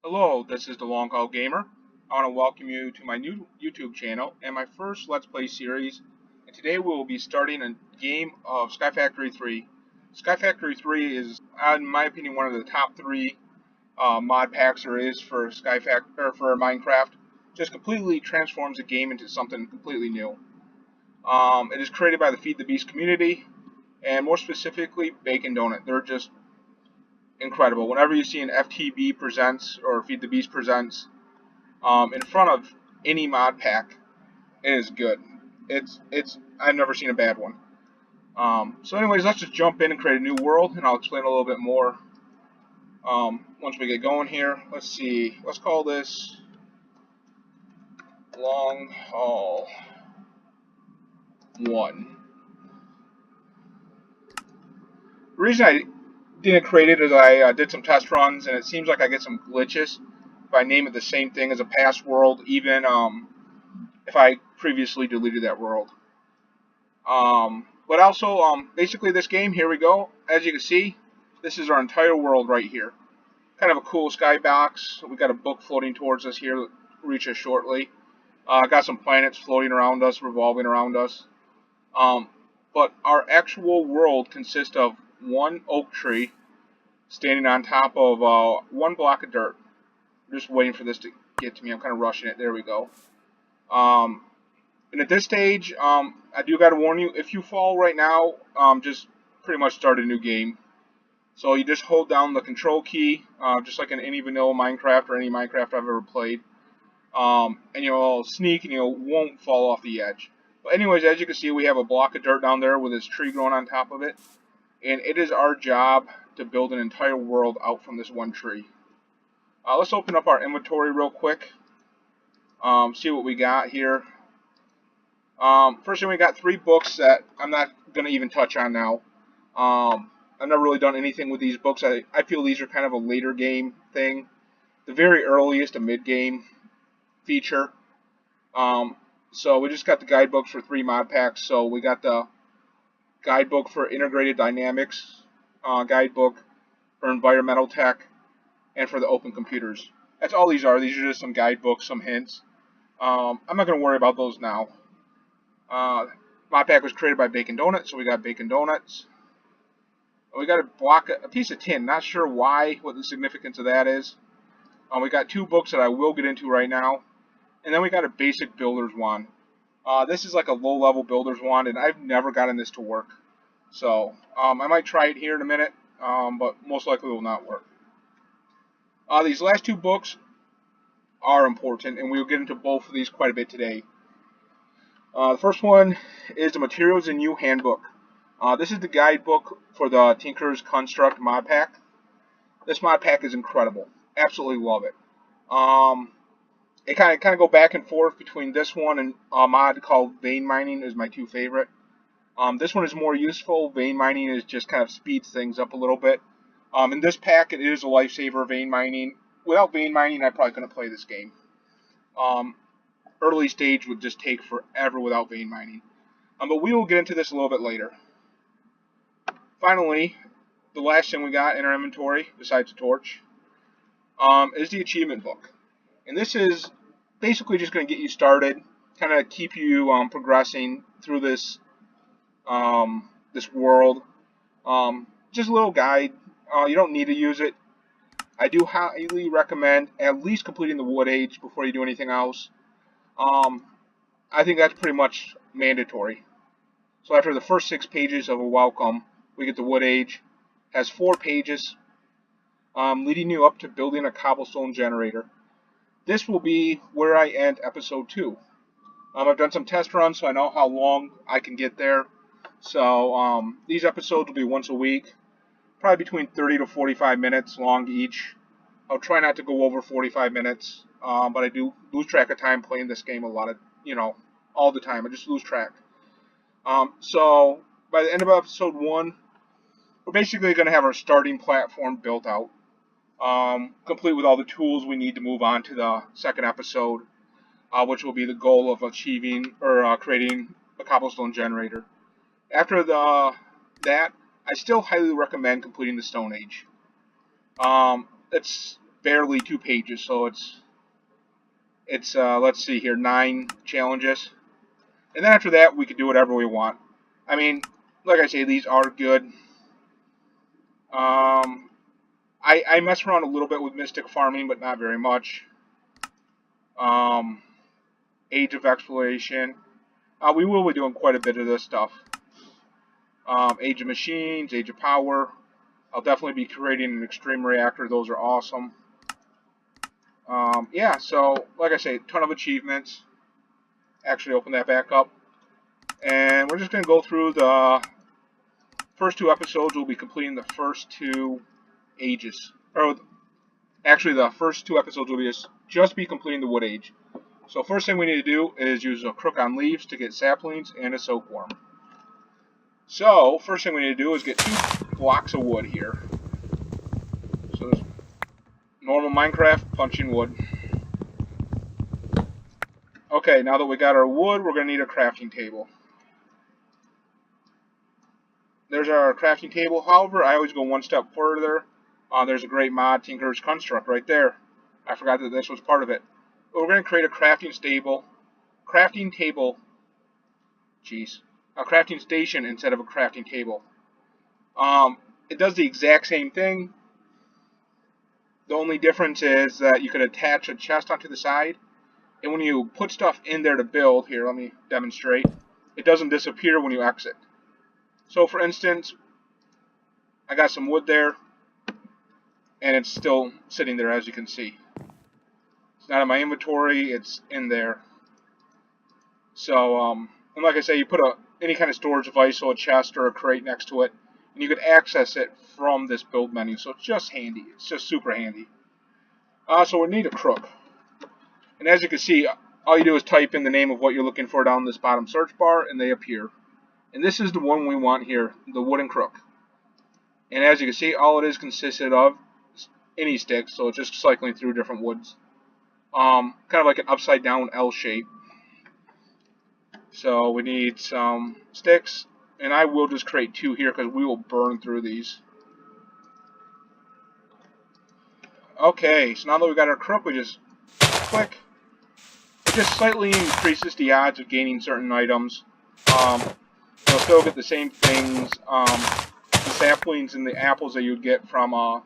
Hello, this is the Long Haul Gamer. I want to welcome you to my new YouTube channel and my first Let's Play series. And today we will be starting a game of Sky Factory 3. Sky Factory 3 is, in my opinion, one of the top three mod packs there is for for Minecraft. Just completely transforms the game into something completely new. It is created by the Feed the Beast community, and more specifically, Bacon Donut. They're just incredible. Whenever you see an FTB presents or Feed the Beast presents in front of any mod pack, it is good. It's I've never seen a bad one. So anyways, let's just jump in and create a new world, and I'll explain a little bit more once we get going here. Let's see. Let's call this Long Haul 1. The reason I didn't create it is I did some test runs, and it seems like I get some glitches if I name it the same thing as a past world, even if I previously deleted that world. But also, basically this game, here we go. As you can see, this is our entire world right here. Kind of a cool skybox. We got a book floating towards us here, reach us shortly. Got some planets floating around us, revolving around us. But our actual world consists of one oak tree standing on top of one block of dirt. I'm just waiting for this to get to me. I'm kind of rushing it. There we go. Um, And at this stage, I do got to warn you, if you fall right now, just pretty much start a new game. So you just hold down the control key, just like in any vanilla Minecraft or any Minecraft I've ever played. And you'll sneak and you won't fall off the edge. But anyways, as you can see, we have a block of dirt down there with this tree growing on top of it. And it is our job to build an entire world out from this one tree. Let's open up our inventory real quick. See what we got here. First thing, we got 3 books that I'm not going to even touch on now. I've never really done anything with these books. I feel these are kind of a later game thing. The very earliest, a mid-game feature. So we just got the guidebooks for 3 mod packs. So we got the guidebook for integrated dynamics, guidebook for environmental tech, and for the open computers. That's all these are. These are just some guidebooks, some hints. I'm not going to worry about those now. Mod pack was created by Bacon Donuts, so we got Bacon Donuts. We got a piece of tin. Not sure why, what the significance of that is. We got 2 books that I will get into right now, and then we got a basic builder's wand. This is like a low-level builder's wand, and I've never gotten this to work. So I might try it here in a minute, but most likely it will not work. These last 2 books are important, and we'll get into both of these quite a bit today. The first one is the Materials in You Handbook. This is the guidebook for the Tinker's Construct mod pack. This mod pack is incredible. Absolutely love it. It kind of go back and forth between this one and a mod called Vein Mining is my 2 favorite. This one is more useful. Vein Mining is just kind of speeds things up a little bit. In this pack, it is a lifesaver, Vein Mining. Without Vein Mining, I probably couldn't play this game. Early stage would just take forever without vein mining. But we will get into this a little bit later. Finally, the last thing we got in our inventory, besides the torch, is the achievement book. And this is basically just going to get you started, kind of keep you progressing through this this world. Just a little guide. You don't need to use it. I do highly recommend at least completing the Wood Age before you do anything else. I think that's pretty much mandatory. So after the first 6 pages of a welcome, we get the Wood Age. Has 4 pages, leading you up to building a cobblestone generator. This will be where I end episode 2. I've done some test runs, so I know how long I can get there. So these episodes will be once a week, probably between 30 to 45 minutes long each. I'll try not to go over 45 minutes, but I do lose track of time playing this game a lot of, all the time. I just lose track. So by the end of episode 1, we're basically going to have our starting platform built out, complete with all the tools we need to move on to the second episode, which will be the goal of achieving or creating a cobblestone generator. After that, I still highly recommend completing the Stone Age. It's barely 2 pages, so it's let's see here, 9 challenges. And then after that, we could do whatever we want. I mean, like I say, these are good. I mess around a little bit with Mystic Farming, but not very much. Age of Exploration. We will be doing quite a bit of this stuff. Age of Machines, Age of Power. I'll definitely be creating an Extreme Reactor. Those are awesome. Yeah, so, like I say, a ton of achievements. Actually, open that back up. And we're just going to go through the first 2 episodes. We'll be completing the first 2 ages. Or, actually, the first 2 episodes will be just be completing the Wood Age. So first thing we need to do is use a Crook on Leaves to get saplings and a Silkworm. So, first thing we need to do is get 2 blocks of wood here. So there's normal Minecraft, punching wood. Okay, now that we got our wood, we're going to need a crafting table. There's our crafting table. However, I always go one step further. There's a great mod, Tinker's Construct, right there. I forgot that this was part of it. We're going to create a crafting station instead of a crafting table. It does the exact same thing. The only difference is that you could attach a chest onto the side, and when you put stuff in there to build, here, let me demonstrate, it doesn't disappear when you exit. So, for instance, I got some wood there, and it's still sitting there, as you can see. It's not in my inventory, it's in there. So, and like I say, you put any kind of storage device, so a chest or a crate next to it, and you could access it from this build menu. So it's just handy. It's just super handy. So we need a crook. And as you can see, all you do is type in the name of what you're looking for down this bottom search bar, and they appear. And this is the one we want here, the wooden crook. And as you can see, all it is consisted of any sticks, so it's just cycling through different woods. Kind of like an upside down L shape. So we need some sticks, and I will just create 2 here because we will burn through these. Okay, so now that we got our crook, we just click. It just slightly increases the odds of gaining certain items. You'll still get the same things, the saplings and the apples that you'd get from a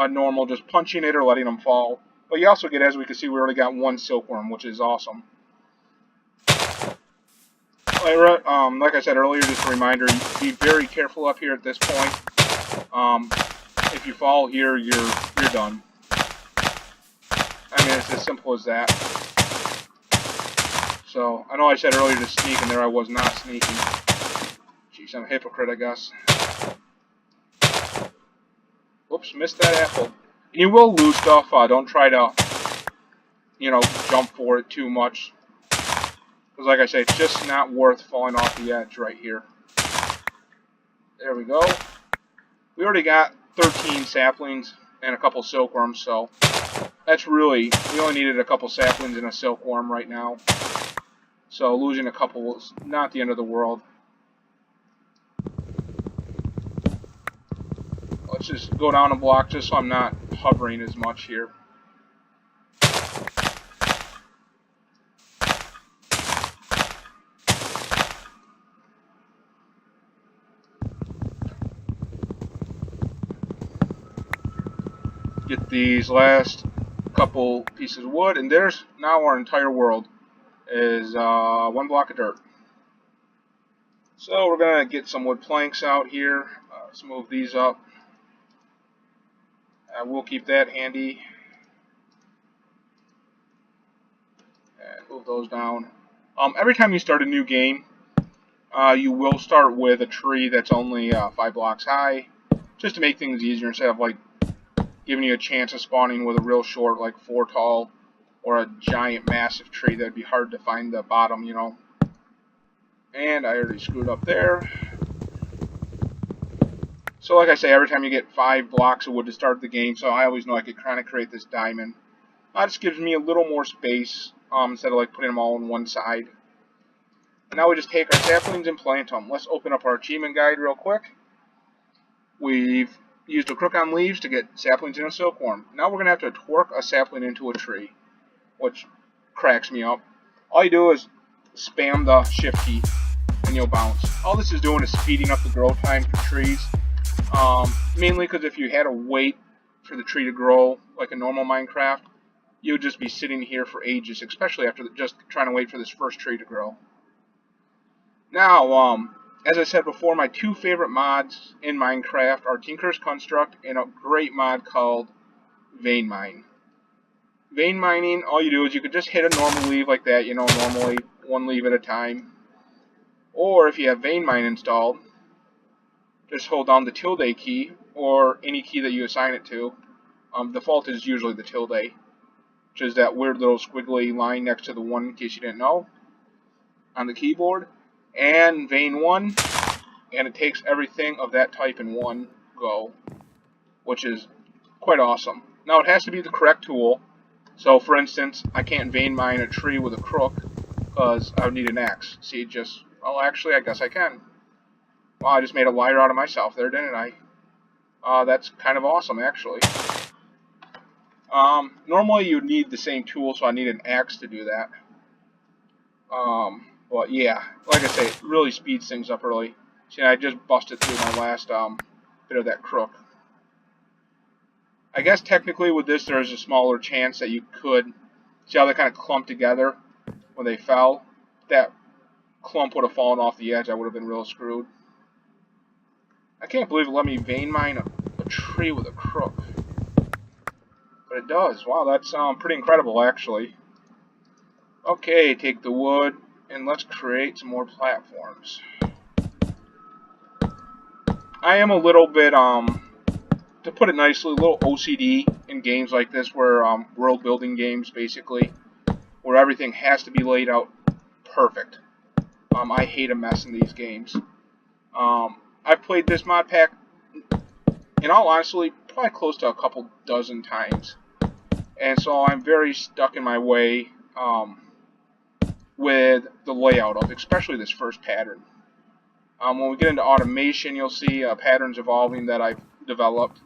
normal just punching it or letting them fall. But you also get, as we can see, we already got 1 silkworm, which is awesome. Like I said earlier, just a reminder, be very careful up here at this point. If you fall here, you're done. I mean, it's as simple as that. So, I know I said earlier to sneak, and there I was not sneaking. Jeez, I'm a hypocrite, I guess. Whoops, missed that apple. You will lose stuff. Don't try to, jump for it too much. Because like I say, it's just not worth falling off the edge right here. There we go. We already got 13 saplings and a couple silkworms, so that's really, we only needed a couple saplings and a silkworm right now. So losing a couple was not the end of the world. Let's just go down a block just so I'm not hovering as much here. Get these last couple pieces of wood, and there's now our entire world is 1 block of dirt. So we're gonna get some wood planks out here. Let's move these up. We'll keep that handy. And move those down. Every time you start a new game, you will start with a tree that's only 5 blocks high, just to make things easier instead of like giving you a chance of spawning with a real short, like 4 tall, or a giant massive tree that'd be hard to find the bottom, And I already screwed up there. So like I say, every time you get 5 blocks of wood to start the game, so I always know I could kind of create this diamond. That just gives me a little more space, instead of like putting them all on one side. And now we just take our saplings and plant them. Let's open up our achievement guide real quick. We've Use the crook on leaves to get saplings in a silkworm. Now we're going to have to twerk a sapling into a tree, which cracks me up. All you do is spam the shift key and you'll bounce. All this is doing is speeding up the growth time for trees. Mainly because if you had to wait for the tree to grow like a normal Minecraft, you would just be sitting here for ages, especially after just trying to wait for this first tree to grow. Now, as I said before, my two favorite mods in Minecraft are Tinker's Construct and a great mod called Vein Mine. Vein mining, all you do is you can just hit a normal leaf like that, normally one leaf at a time. Or if you have Vein Mine installed, just hold down the tilde key or any key that you assign it to. Default is usually the tilde, which is that weird little squiggly line next to the 1, in case you didn't know, on the keyboard. And Vein 1, and it takes everything of that type in one go, which is quite awesome. Now it has to be the correct tool. So for instance, I can't vein mine a tree with a crook because I would need an axe. See, well, actually I guess I can. Well, I just made a liar out of myself there, didn't I? That's kind of awesome, actually. Normally you'd need the same tool, so I need an axe to do that. But yeah, like I say, it really speeds things up early. See, I just busted through my last bit of that crook. I guess technically with this there's a smaller chance that you could, see how they kind of clumped together when they fell? If that clump would have fallen off the edge, I would have been real screwed. I can't believe it let me vein mine a tree with a crook. But it does. Wow, that's pretty incredible actually. Okay, take the wood and let's create some more platforms. I am a little bit, to put it nicely, a little OCD in games like this, where world building games basically, where everything has to be laid out perfect. I hate a mess in these games. I've played this mod pack, in all honesty, probably close to a couple dozen times, and so I'm very stuck in my way with the layout of, especially this first pattern. When we get into automation, you'll see patterns evolving that I've developed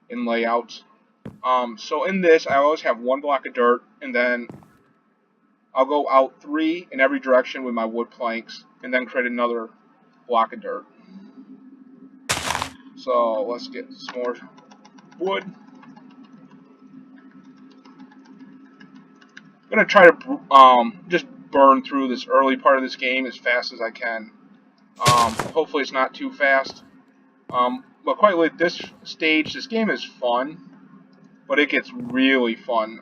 in layouts. So in this, I always have one block of dirt, and then I'll go out 3 in every direction with my wood planks, and then create another block of dirt. So let's get some more wood. I'm going to try to just burn through this early part of this game as fast as I can. Hopefully it's not too fast. But quite late this stage, this game is fun, but it gets really fun.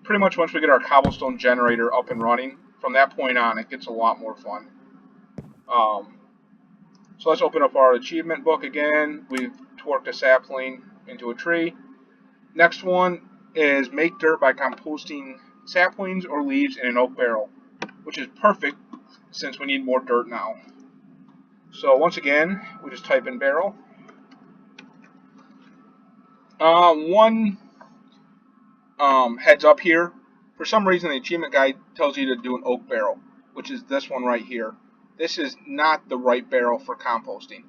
Pretty much once we get our cobblestone generator up and running, from that point on, it gets a lot more fun. So let's open up our achievement book again. We've twerked a sapling into a tree. Next one is make dirt by composting saplings or leaves in an oak barrel, which is perfect since we need more dirt now. So once again, we just type in barrel. One heads up here. For some reason, the achievement guide tells you to do an oak barrel, which is this one right here. This is not the right barrel for composting.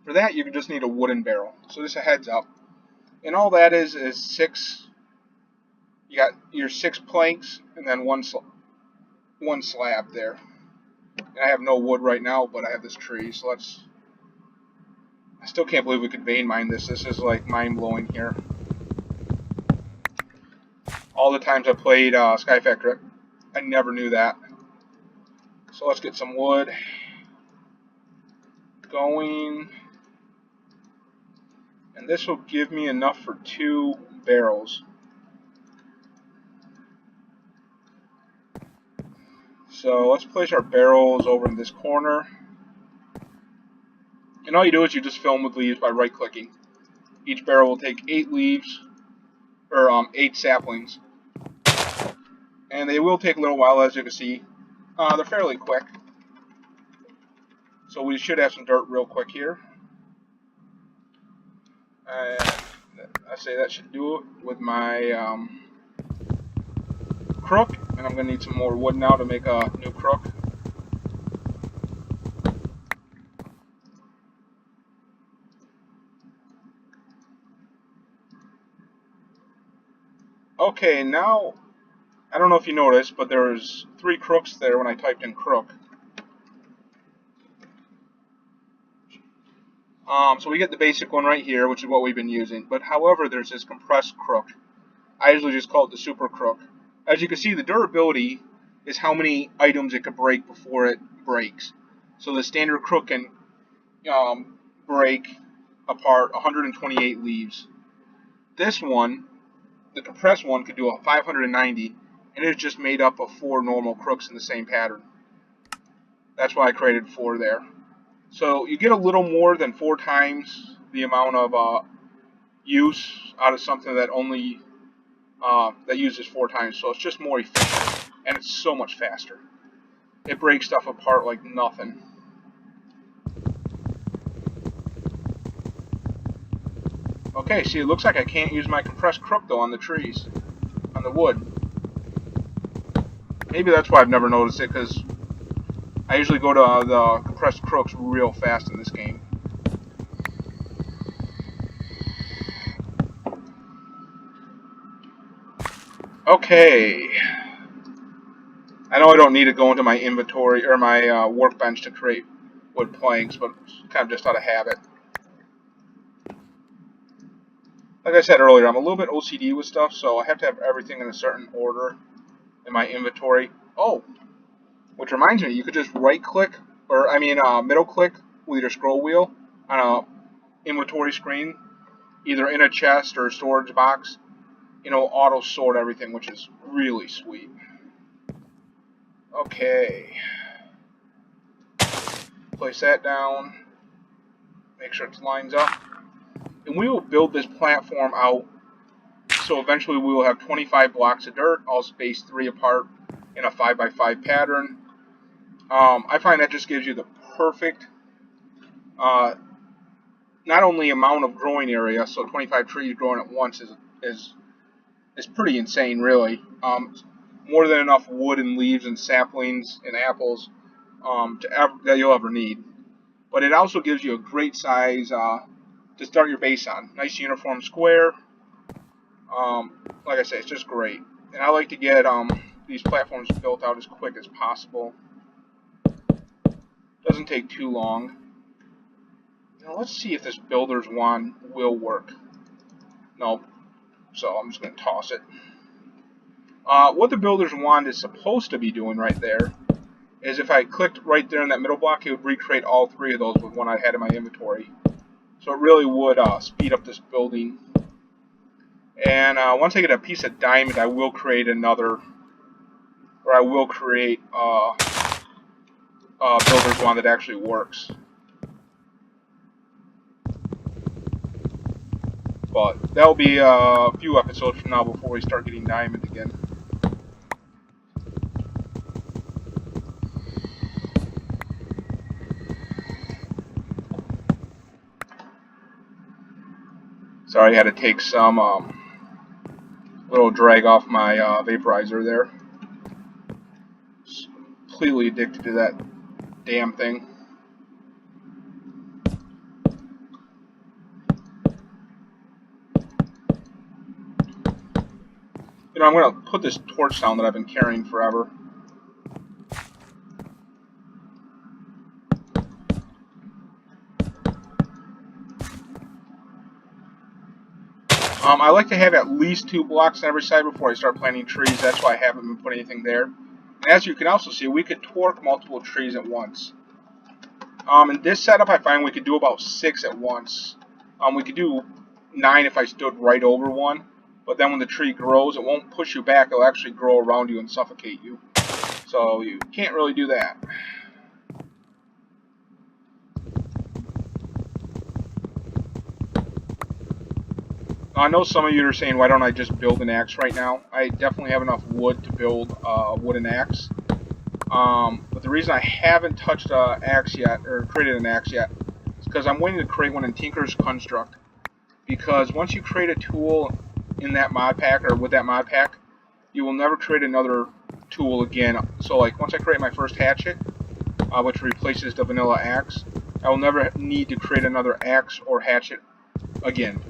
For that, you just need a wooden barrel. So just a heads up. And all that is 6. You got your 6 planks and then one slab there. And I have no wood right now, but I have this tree, so let's... I still can't believe we could vein mine this. This is like mind-blowing here. All the times I played Sky Factory, I never knew that. So let's get some wood going. And this will give me enough for 2 barrels. So let's place our barrels over in this corner. And all you do is you just fill them with leaves by right-clicking. Each barrel will take 8 leaves, or 8 saplings. And they will take a little while, as you can see. They're fairly quick. So we should have some dirt real quick here. And I say that should do it with my crook. And I'm going to need some more wood now to make a new crook. Okay, now, I don't know if you noticed, but there's 3 crooks there when I typed in crook. So we get the basic one right here, which is what we've been using. But however, there's this compressed crook. I usually just call it the super crook. As you can see, the durability is how many items it could break before it breaks. So the standard crook can break apart 128 leaves. This one, the compressed one, could do a 590, and it's just made up of 4 normal crooks in the same pattern. That's why I created 4 there. So you get a little more than 4 times the amount of use out of something that only that uses 4 times. So it's just more efficient, and it's so much faster. It breaks stuff apart like nothing. Okay, see, it looks like I can't use my compressed crook though on the trees, on the wood. Maybe that's why I've never noticed it, because I usually go to the compressed crooks real fast in this game. Okay. I know I don't need to go into my inventory or my workbench to create wood planks, but kind of just out of habit. Like I said earlier, I'm a little bit OCD with stuff, so I have to have everything in a certain order in my inventory. Oh, which reminds me, you could just right-click, or middle-click with your scroll wheel on a inventory screen, either in a chest or a storage box. Auto-sort everything, which is really sweet. Okay. Place that down. Make sure it lines up. And we will build this platform out, so eventually we will have 25 blocks of dirt, all spaced 3 apart in a 5x5 pattern. I find that just gives you the perfect, not only amount of growing area, so 25 trees growing at once is pretty insane, really. More than enough wood and leaves and saplings and apples that you'll ever need. But it also gives you a great size to start your base on. Nice uniform square. Like I say, it's just great. And I like to get these platforms built out as quick as possible. Doesn't take too long. Now let's see if this builder's wand will work. Nope. So I'm just going to toss it. What the builder's wand is supposed to be doing right there is if I clicked right there in that middle block, it would recreate all 3 of those with one I had in my inventory. So it really would speed up this building. And once I get a piece of diamond, I will create another, or I will create a builder's wand that actually works. But that'll be a few episodes from now before we start getting diamond again. Sorry, I had to take some little drag off my vaporizer there. Just completely addicted to that damn thing. I'm going to put this torch down that I've been carrying forever. I like to have at least 2 blocks on every side before I start planting trees. That's why I haven't been putting anything there. And as you can also see, we could torque multiple trees at once. In this setup, I find we could do about 6 at once. We could do 9 if I stood right over one. But then when the tree grows, it won't push you back. It'll actually grow around you and suffocate you. So you can't really do that. I know some of you are saying, why don't I just build an axe right now? I definitely have enough wood to build a wooden axe. But the reason I haven't touched an axe yet, or created an axe yet, is because I'm waiting to create one in Tinker's Construct. Because once you create a tool in that mod pack, or with that mod pack, you will never create another tool again. So like, once I create my first hatchet, which replaces the vanilla axe, I will never need to create another axe or hatchet again.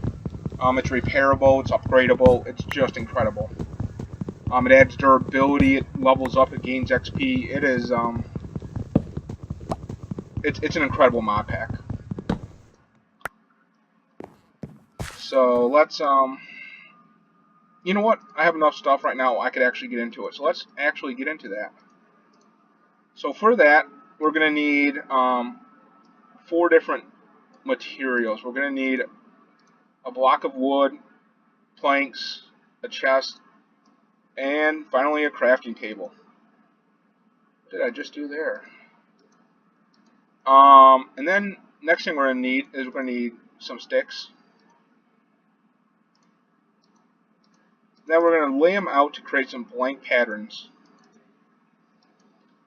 It's repairable, it's upgradable, it's just incredible. It adds durability. It levels up. It gains XP. It is it's an incredible mod pack. So let's you know what? I have enough stuff right now. I could actually get into it. So let's actually get into that. So for that, we're gonna need 4 different materials. We're gonna need a block of wood, planks, a chest, and finally a crafting table. What did I just do there? And then next thing we're gonna need is we're gonna need some sticks. Then we're gonna lay them out to create some blank patterns.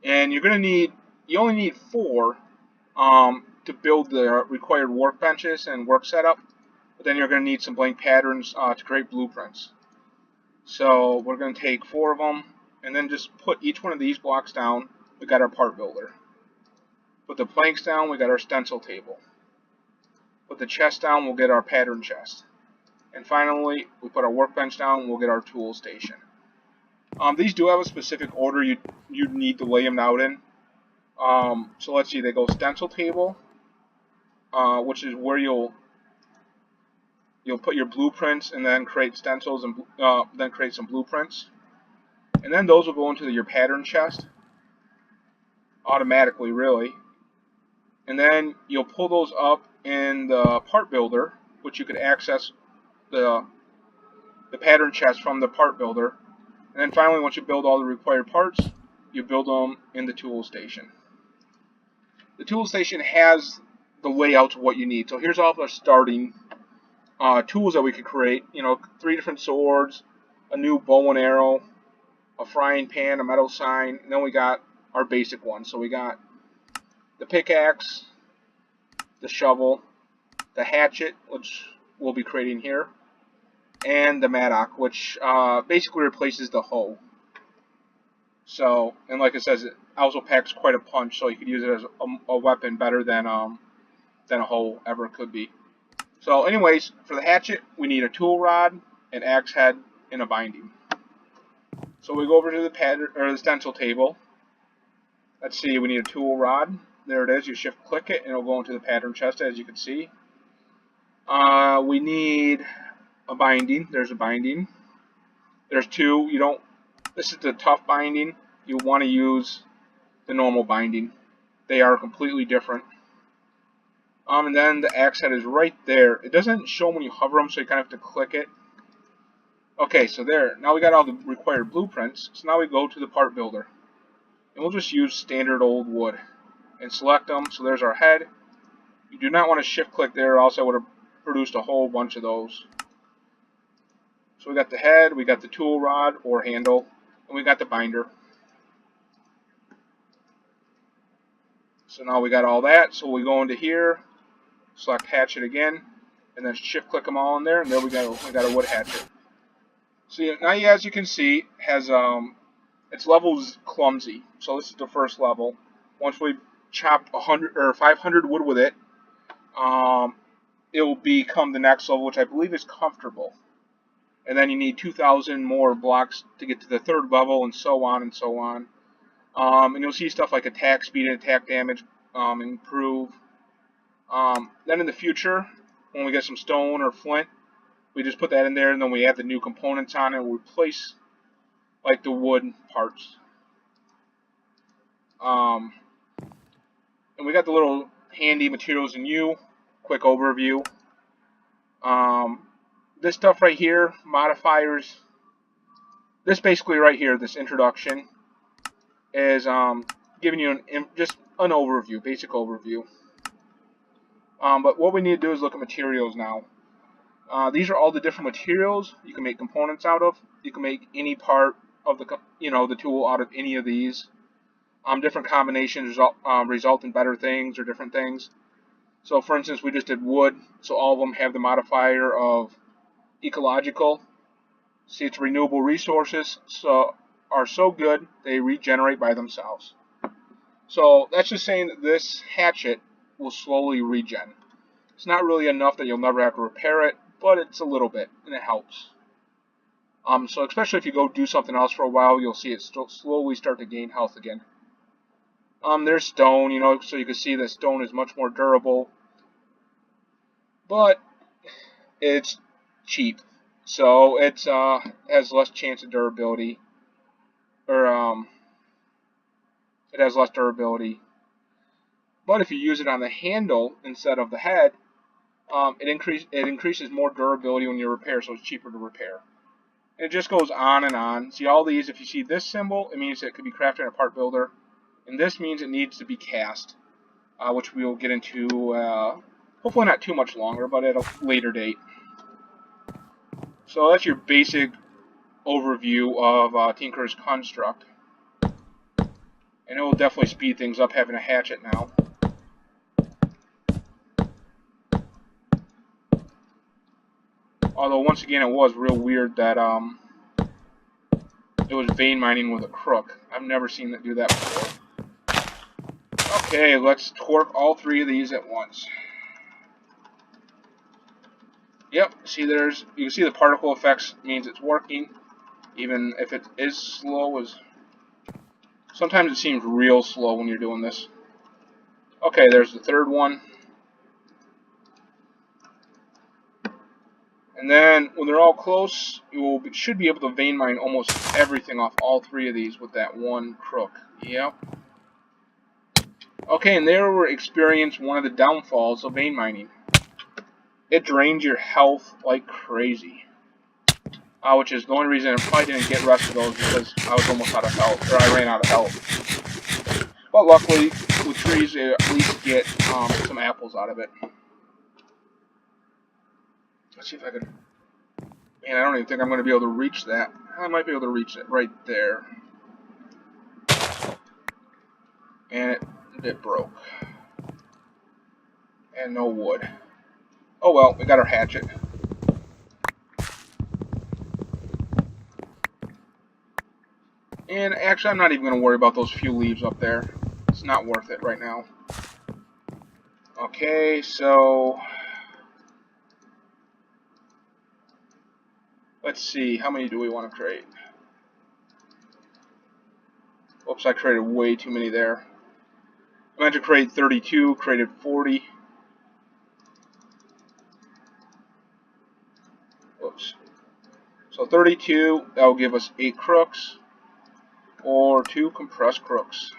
And you're gonna need, you only need 4 to build the required workbenches and work setup. But then you're gonna need some blank patterns to create blueprints. So we're gonna take 4 of them and then just put each one of these blocks down. We got our part builder. Put the planks down, we got our stencil table. Put the chest down, we'll get our pattern chest. And finally, we put our workbench down, we'll get our tool station. These do have a specific order you need to lay them out in. So let's see, they go stencil table, which is where you'll put your blueprints and then create stencils and then create some blueprints. And then those will go into your pattern chest automatically, really. And then you'll pull those up in the part builder, which you could access the pattern chest from the part builder. And then finally, once you build all the required parts, you build them in the tool station. The tool station has the layout of what you need. So here's all the starting tools that we could create. 3 different swords, a new bow and arrow, a frying pan, a metal sign, and then we got our basic ones. So we got the pickaxe, the shovel, the hatchet, which we'll be creating here, and the mattock, which basically replaces the hoe. So, and like it says, it also packs quite a punch, so you could use it as a weapon better than a hoe ever could be. So anyways, for the hatchet, we need a tool rod, an axe head, and a binding. So we go over to the pattern or the stencil table. Let's see, we need a tool rod. There it is. You shift click it and it'll go into the pattern chest, as you can see. We need a binding. There's a binding. There's 2. This is the tough binding. You want to use the normal binding. They are completely different. And then the axe head is right there. It doesn't show when you hover them, so you kind of have to click it. Okay, so there. Now we got all the required blueprints. So now we go to the part builder. And we'll just use standard old wood. And select them. So there's our head. You do not want to shift click there, or else I would have produced a whole bunch of those. So we got the head, we got the tool rod or handle, and we got the binder. So now we got all that. So we go into here, select hatchet again, and then shift click them all in there, and there we go. We got a wood hatchet. So now, as you can see, has its level's clumsy. So this is the first level. Once we chop 100 or 500 wood with it, it will become the next level, which I believe is comfortable. And then you need 2,000 more blocks to get to the 3rd level, and so on and so on. And you'll see stuff like attack speed and attack damage improve. Then in the future, when we get some stone or flint, we just put that in there, and then we add the new components on it, and we replace like the wood parts. And we got the little handy materials in U. Quick overview. This stuff right here, modifiers. This basically right here, this introduction, is giving you just an overview, basic overview. But what we need to do is look at materials now. These are all the different materials you can make components out of. You can make any part of the tool out of any of these. Different combinations result in better things or different things. So for instance, we just did wood, so all of them have the modifier of ecological. See, it's renewable resources, so are so good they regenerate by themselves. So that's just saying that this hatchet will slowly regen. It's not really enough that you'll never have to repair it, but it's a little bit, and it helps. So especially if you go do something else for a while, you'll see it slowly start to gain health again. There's stone, so you can see that stone is much more durable, but it's cheap, so it has less chance of durability, or it has less durability. But if you use it on the handle instead of the head, it increases more durability when you repair, so it's cheaper to repair. And it just goes on and on. See all these, if you see this symbol, it means it could be crafted in a part builder. And this means it needs to be cast, which we will get into, hopefully not too much longer, but at a later date. So that's your basic overview of Tinker's Construct. And it will definitely speed things up having a hatchet now. Although, once again, it was real weird that it was vein mining with a crook. I've never seen it do that before. Okay, let's torque all three of these at once. Yep, see you can see the particle effects means it's working, even if it is slow. Sometimes it seems real slow when you're doing this. Okay, there's the third one. And then, when they're all close, you should be able to vein mine almost everything off all three of these with that one crook. Yep. Okay, and there we experience one of the downfalls of vein mining. It drains your health like crazy. Which is the only reason I probably didn't get rest of those, because I was almost out of health, or I ran out of health. But luckily, with trees, you at least get some apples out of it. Let's see if I can... Man, I don't even think I'm going to be able to reach that. I might be able to reach it right there. And it broke. And no wood. Oh well, we got our hatchet. And actually, I'm not even going to worry about those few leaves up there. It's not worth it right now. Okay, so... let's see, how many do we want to create? Oops, I created way too many there. I meant to create 32, created 40. Whoops. So 32, that will give us 8 crooks, or 2 compressed crooks.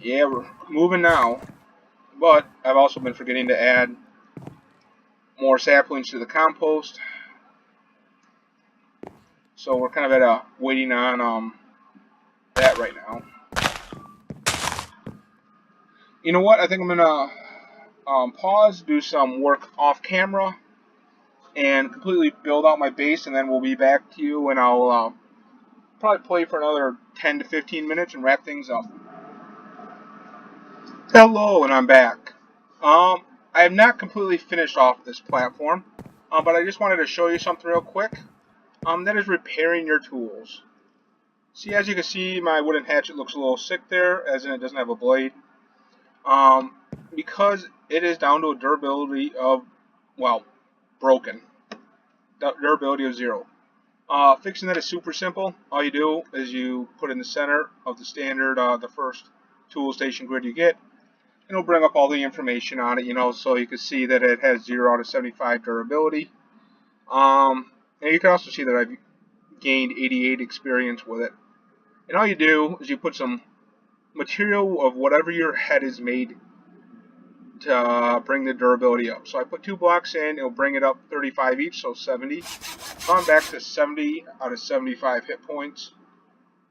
Yeah, we're moving now. But I've also been forgetting to add more saplings to the compost. So we're kind of at waiting on that right now. You know what? I think I'm gonna pause, do some work off camera, and completely build out my base, and then we'll be back to you, and I'll probably play for another 10 to 15 minutes and wrap things up. Hello, and I'm back. I have not completely finished off this platform, but I just wanted to show you something real quick. That is repairing your tools. See, as you can see, my wooden hatchet looks a little sick there, as in it doesn't have a blade. Because it is down to a durability of, well, broken. Durability of 0. Fixing that is super simple. All you do is you put in the center of the standard, the first tool station grid you get, and it'll bring up all the information on it, so you can see that it has 0 out of 75 durability. And you can also see that I've gained 88 experience with it. And all you do is you put some material of whatever your head is made to bring the durability up. So I put 2 blocks in, it'll bring it up 35 each, so 70. So I'm back to 70 out of 75 hit points,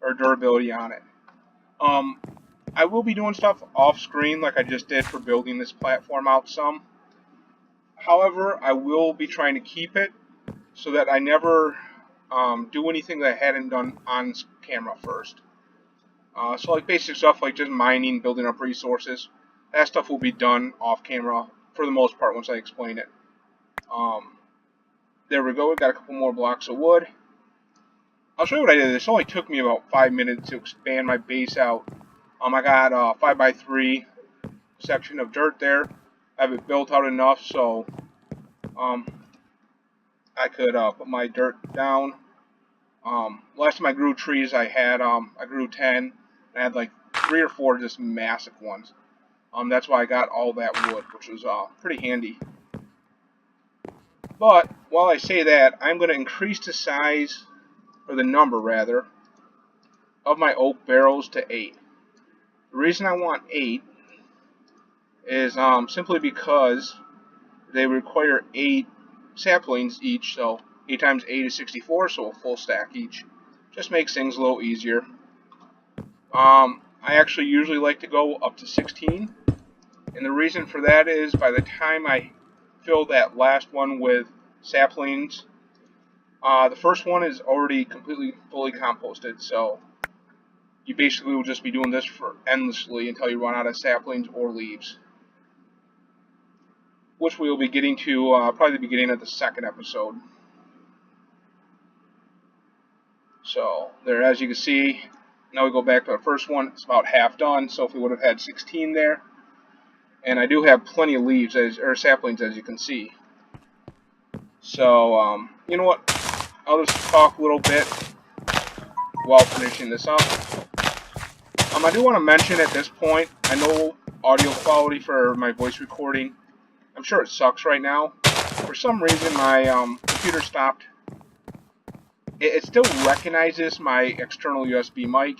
or durability on it. I will be doing stuff off screen like I just did for building this platform out some. However, I will be trying to keep it so that I never do anything that I hadn't done on camera first. So like basic stuff like just mining, building up resources, that stuff will be done off camera for the most part once I explain it. There we go, we got a couple more blocks of wood. I'll show you what I did. This only took me about 5 minutes to expand my base out. I got a 5x3 section of dirt there. I have it built out enough so I could put my dirt down. Last time I grew trees, I grew 10. I had like 3 or 4 just massive ones. That's why I got all that wood, which was pretty handy. But while I say that, I'm going to increase the size, or the number rather, of my oak barrels to 8. The reason I want 8 is simply because they require 8 saplings each, so 8 times 8 is 64, so a full stack each. Just makes things a little easier. I actually usually like to go up to 16, and the reason for that is by the time I fill that last one with saplings, the first one is already completely fully composted, so you basically will just be doing this for endlessly until you run out of saplings or leaves, which we will be getting to probably the beginning of the second episode. So there, as you can see, now we go back to the first one. It's about half done. So if we would have had 16 there, and I do have plenty of leaves or saplings, as you can see. So you know what? I'll just talk a little bit while finishing this up. I do want to mention at this point, I know audio quality for my voice recording, I'm sure it sucks right now. For some reason, my computer stopped. It still recognizes my external USB mic.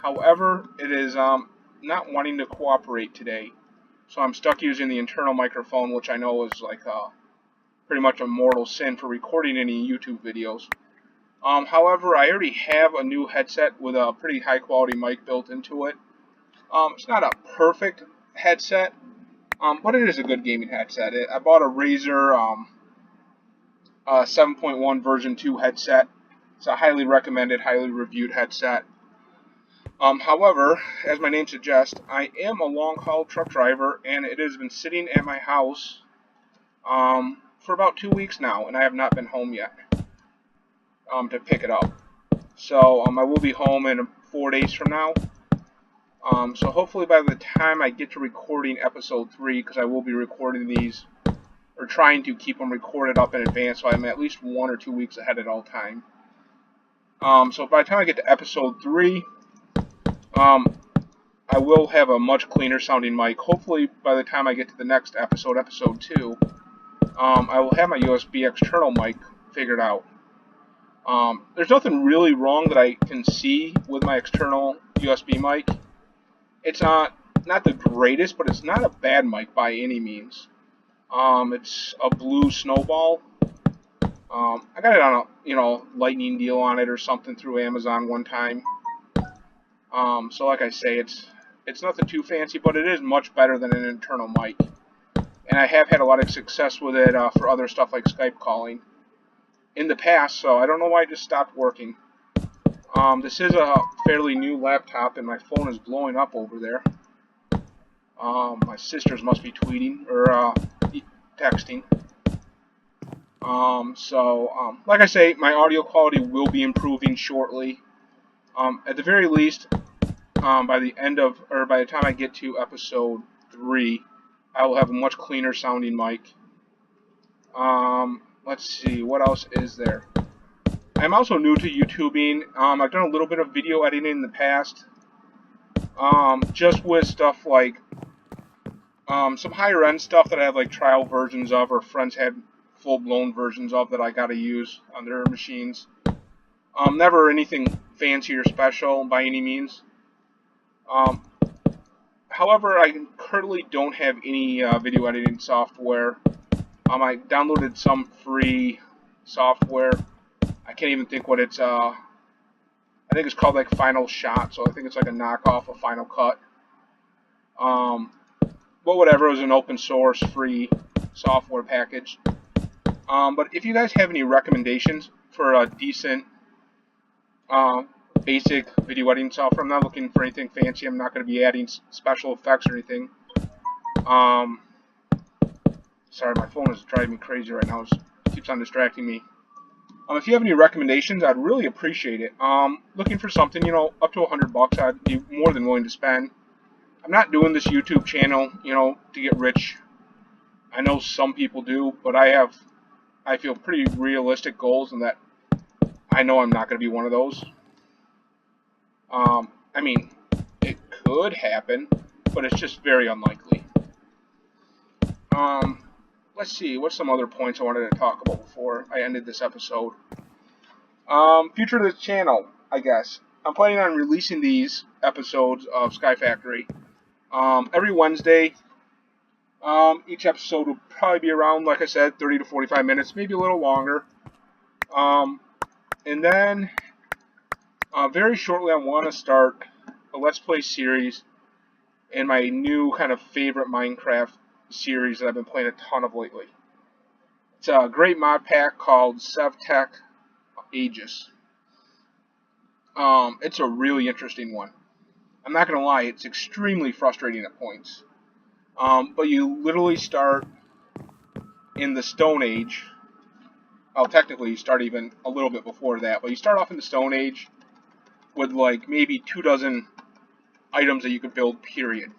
However, it is not wanting to cooperate today. So I'm stuck using the internal microphone, which I know is like pretty much a mortal sin for recording any YouTube videos. However, I already have a new headset with a pretty high quality mic built into it. It's not a perfect headset, but it is a good gaming headset. I bought a Razer 7.1 version 2 headset. It's a highly recommended, highly reviewed headset. However, as my name suggests, I am a long-haul truck driver, and it has been sitting at my house for about 2 weeks now, and I have not been home yet to pick it up. So I will be home in 4 days from now. So hopefully by the time I get to recording episode 3, because I will be recording these, or trying to keep them recorded up in advance, so I'm at least 1 or 2 weeks ahead at all time. So by the time I get to episode 3, I will have a much cleaner sounding mic. Hopefully by the time I get to the next episode, episode 2, I will have my USB external mic figured out. There's nothing really wrong that I can see with my external USB mic. It's not the greatest, but it's not a bad mic by any means. It's a Blue Snowball. I got it on a lightning deal on it or something through Amazon one time. So like I say, it's nothing too fancy, but it is much better than an internal mic. And I have had a lot of success with it for other stuff like Skype calling in the past, so I don't know why it just stopped working. This is a fairly new laptop, and my phone is blowing up over there. My sisters must be tweeting or texting. Like I say, my audio quality will be improving shortly. At the very least, by the time I get to episode 3, I will have a much cleaner sounding mic. Let's see, what else is there? I'm also new to YouTubing. I've done a little bit of video editing in the past. Just with stuff like some higher end stuff that I have like trial versions of, or friends had full-blown versions of that I gotta use on their machines. Never anything fancy or special by any means. However, I currently don't have any video editing software. I downloaded some free software. I can't even think what it's, I think it's called like Final Shot, so I think it's like a knockoff of Final Cut. But whatever, it was an open source free software package. But if you guys have any recommendations for a decent basic video editing software, I'm not looking for anything fancy. I'm not going to be adding special effects or anything. Sorry, my phone is driving me crazy right now. It keeps on distracting me. If you have any recommendations, I'd really appreciate it. Looking for something, up to $100, I'd be more than willing to spend. I'm not doing this YouTube channel, to get rich I know some people do, but I feel pretty realistic goals, and that I know I'm not going to be one of those. I mean, it could happen, but it's just very unlikely. Let's see, what's some other points I wanted to talk about before I ended this episode? Future of the channel, I guess. I'm planning on releasing these episodes of Sky Factory every Wednesday. Each episode will probably be around, like I said, 30 to 45 minutes, maybe a little longer. And then, very shortly, I want to start a Let's Play series in my new kind of favorite Minecraft series that I've been playing a ton of lately. It's a great mod pack called Sevtech Aegis. It's a really interesting one. I'm not going to lie, it's extremely frustrating at points. But you literally start in the Stone Age. Well, technically you start even a little bit before that, but you start off in the Stone Age with like maybe 24 items that you could build, period.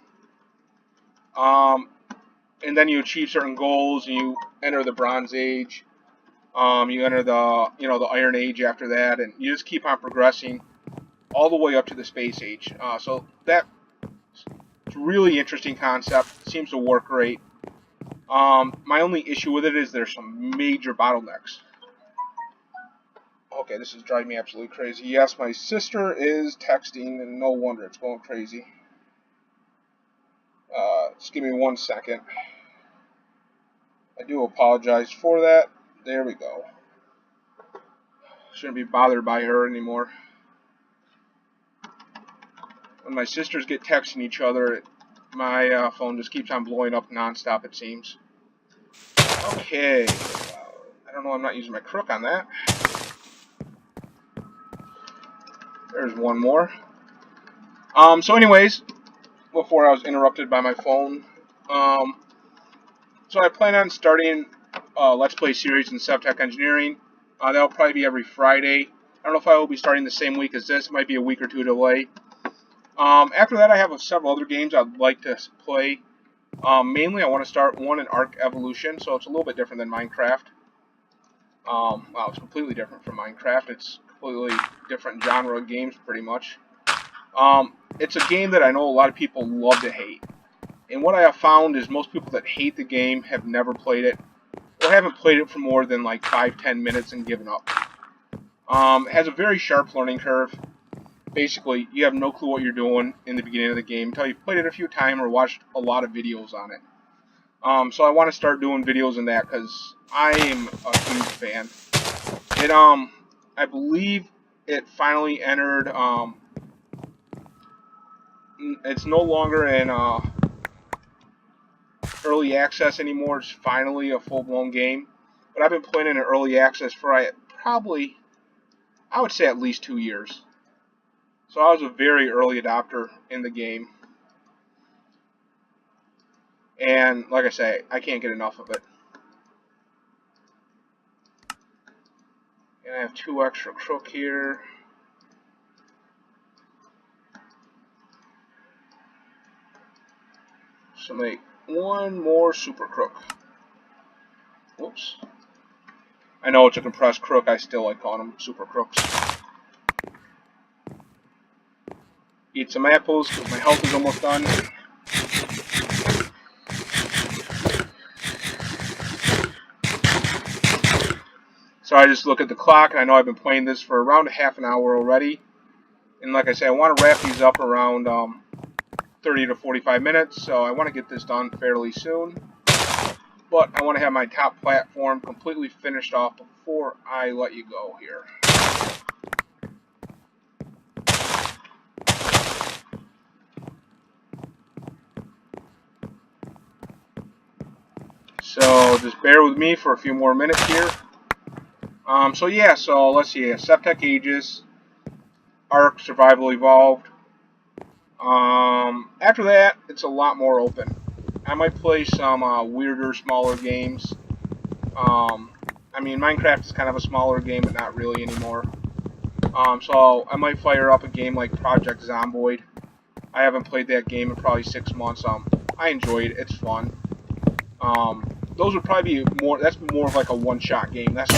And then you achieve certain goals, and you enter the Bronze Age. You enter the the Iron Age after that, and you just keep on progressing all the way up to the Space Age. So that's a really interesting concept. Seems to work great. My only issue with it is there's some major bottlenecks. Okay, this is driving me absolutely crazy. Yes, my sister is texting, and no wonder it's going crazy. Just give me 1 second. I do apologize for that. There we go. Shouldn't be bothered by her anymore. When my sisters get texting each other, my phone just keeps on blowing up nonstop, it seems. Okay. I don't know, I'm not using my crook on that. There's one more. So anyways, before I was interrupted by my phone, so I plan on starting a Let's Play series in Sevtech Engineering. That'll probably be every Friday. I don't know if I will be starting the same week as this. It might be a week or two delay. After that, I have several other games I'd like to play. Mainly, I want to start one in Ark Evolution, so it's a little bit different than Minecraft. Well, it's completely different from Minecraft. It's completely different genre of games, pretty much. It's a game that I know a lot of people love to hate. And what I have found is most people that hate the game have never played it, or haven't played it for more than like 5-10 minutes and given up. It has a very sharp learning curve. Basically, you have no clue what you're doing in the beginning of the game until you've played it a few times or watched a lot of videos on it. So I want to start doing videos in that because I am a huge fan. It I believe it finally entered. It's no longer in early access anymore. It's finally a full-blown game. But I've been playing in early access for probably, I would say, at least 2 years. So I was a very early adopter in the game. And like I say, I can't get enough of it. And I have 2 extra crook here. So make 1 more super crook. Whoops. I know it's a compressed crook. I still like calling them super crooks. Eat some apples because my health is almost done. So I just look at the clock, and I know I've been playing this for around half an hour already. And like I say, I want to wrap these up around 30 to 45 minutes, so I want to get this done fairly soon. But I want to have my top platform completely finished off before I let you go here. So just bear with me for a few more minutes here. So yeah, so let's see, Sevtech Aegis, Ark Survival Evolved. After that, it's a lot more open. I might play some weirder, smaller games. I mean, Minecraft is kind of a smaller game, but not really anymore. So I might fire up a game like Project Zomboid. I haven't played that game in probably 6 months. I enjoyed it. It's fun. those would probably be more. That's more of like a one-shot game. That's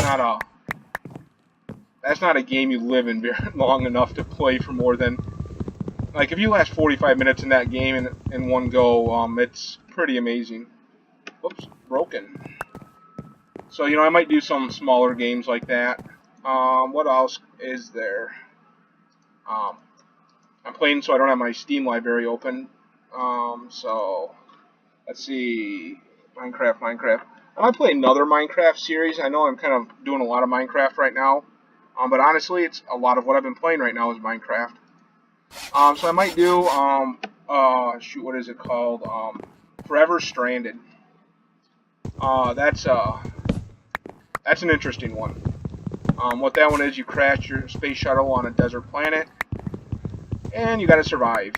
not a game you live in very long enough to play for more than, like, if you last 45 minutes in that game in one go, it's pretty amazing. Whoops, broken. So, I might do some smaller games like that. What else is there? I'm playing, so I don't have my Steam library open. So let's see, Minecraft. I might play another Minecraft series. I know I'm kind of doing a lot of Minecraft right now, but honestly, it's a lot of what I've been playing right now is Minecraft. So I might do, shoot, what is it called? Forever Stranded. That's an interesting one. What that one is, you crash your space shuttle on a desert planet, and you gotta survive.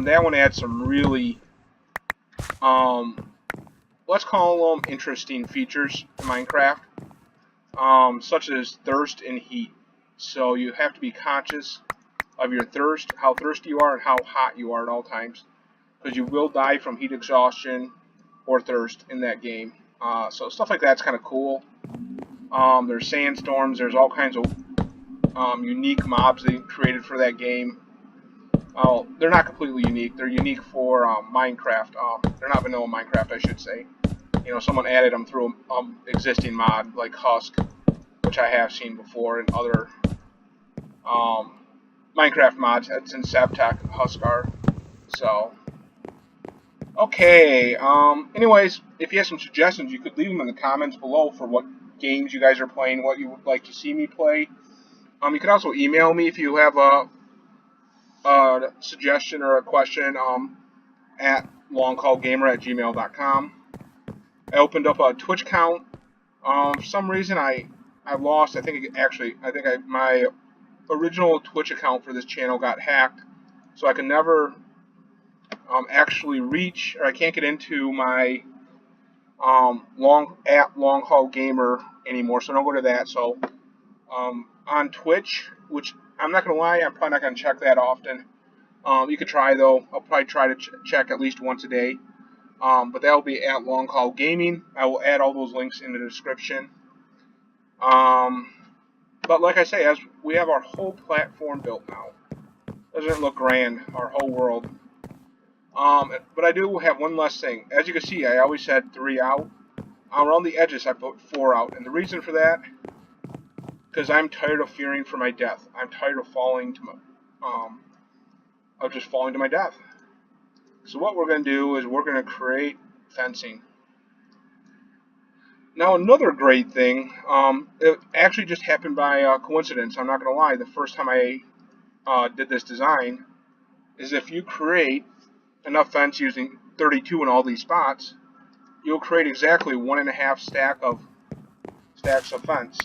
That one adds some really, let's call them interesting features to Minecraft, such as thirst and heat. So you have to be conscious of your thirst, how thirsty you are, and how hot you are at all times, because you will die from heat exhaustion or thirst in that game. So stuff like that's kind of cool. There's sandstorms. There's all kinds of unique mobs they created for that game. They're not completely unique. They're unique for Minecraft. They're not vanilla Minecraft, I should say. Someone added them through an existing mod like Husk, which I have seen before in other Minecraft mods. That's in Sabtech Huskar. So, okay. Anyways, if you have some suggestions, you could leave them in the comments below for what games you guys are playing, what you would like to see me play. You can also email me if you have a suggestion or a question at longcallgamer@gmail.com. I opened up a Twitch account. For some reason, I lost. My original Twitch account for this channel got hacked, so I can never actually reach, or I can't get into my Long Haul Gamer anymore. So don't go to that. So on Twitch, which I'm not gonna lie, I'm probably not gonna check that often. You could try though. I'll probably try to check at least once a day. But that will be at Long Haul Gaming. I will add all those links in the description. But like I say, as we have our whole platform built now, doesn't it look grand? Our whole world. But I do have one last thing. As you can see, I always had 3 out. Around the edges, I put 4 out, and the reason for that, because I'm tired of fearing for my death. I'm tired of just falling to my death. So what we're going to do is we're going to create fencing. Now another great thing, it actually just happened by coincidence. I'm not going to lie. The first time I did this design is if you create enough fence using 32 in all these spots, you'll create exactly 1.5 stacks of fence.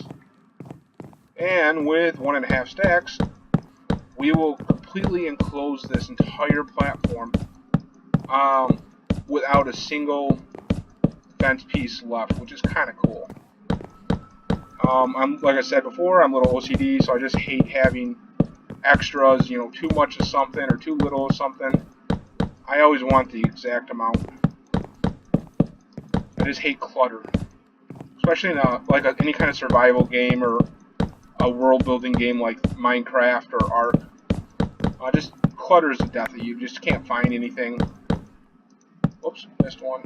And with 1.5 stacks, we will completely enclose this entire platform without a single fence piece left, which is kind of cool. Like I said before, I'm a little OCD, so I just hate having extras, too much of something or too little of something. I always want the exact amount. I just hate clutter, especially in any kind of survival game or a world-building game like Minecraft or Ark. Just clutters the death of you. Just can't find anything. Whoops, missed one.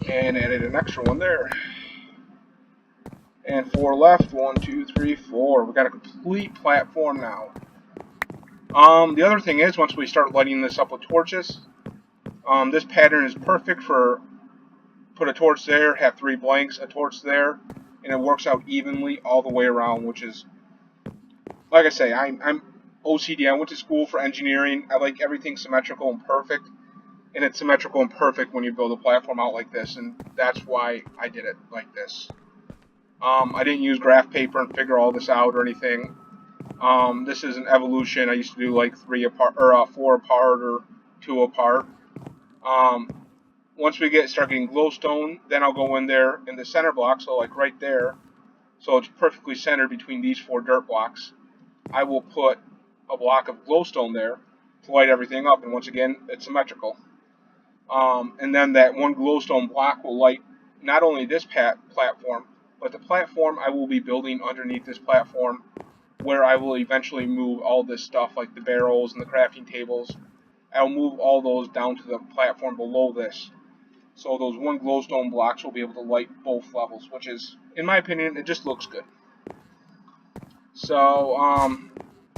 And added an extra one there. And 4 left. 1, 2, 3, 4. We got a complete platform now. The other thing is, once we start lighting this up with torches, this pattern is perfect for put a torch there, have 3 blanks, a torch there, and it works out evenly all the way around, which is, like I say, I'm OCD. I went to school for engineering. I like everything symmetrical and perfect, and it's symmetrical and perfect when you build a platform out like this, and that's why I did it like this. I didn't use graph paper and figure all this out or anything. This is an evolution. I used to do like 3 apart, or 4 apart, or 2 apart. Once we start getting glowstone, then I'll go in there in the center block, so like right there, so it's perfectly centered between these 4 dirt blocks. I will put a block of glowstone there to light everything up, and once again, it's symmetrical. And then that one glowstone block will light not only this platform, but the platform I will be building underneath this platform, where I will eventually move all this stuff like the barrels and the crafting tables. I'll move all those down to the platform below this. So those one glowstone blocks will be able to light both levels, which is, in my opinion, it just looks good. So,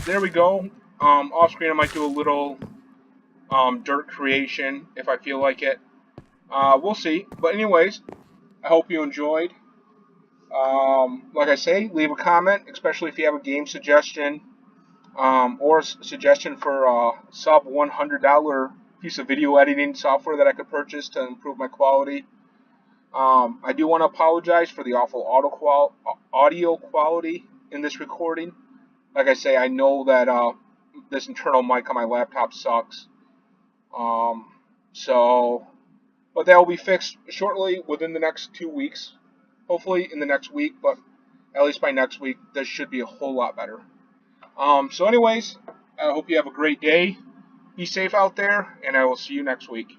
there we go. Off screen, I might do a little dirt creation if I feel like it. We'll see. But anyways, I hope you enjoyed. Like I say, leave a comment, especially if you have a game suggestion or a suggestion for a sub $100 piece of video editing software that I could purchase to improve my quality. I do want to apologize for the awful audio quality in this recording. Like I say, I know that this internal mic on my laptop sucks. So, but that will be fixed shortly within the next 2 weeks. Hopefully in the next week, but at least by next week, this should be a whole lot better. So anyways, I hope you have a great day. Be safe out there, and I will see you next week.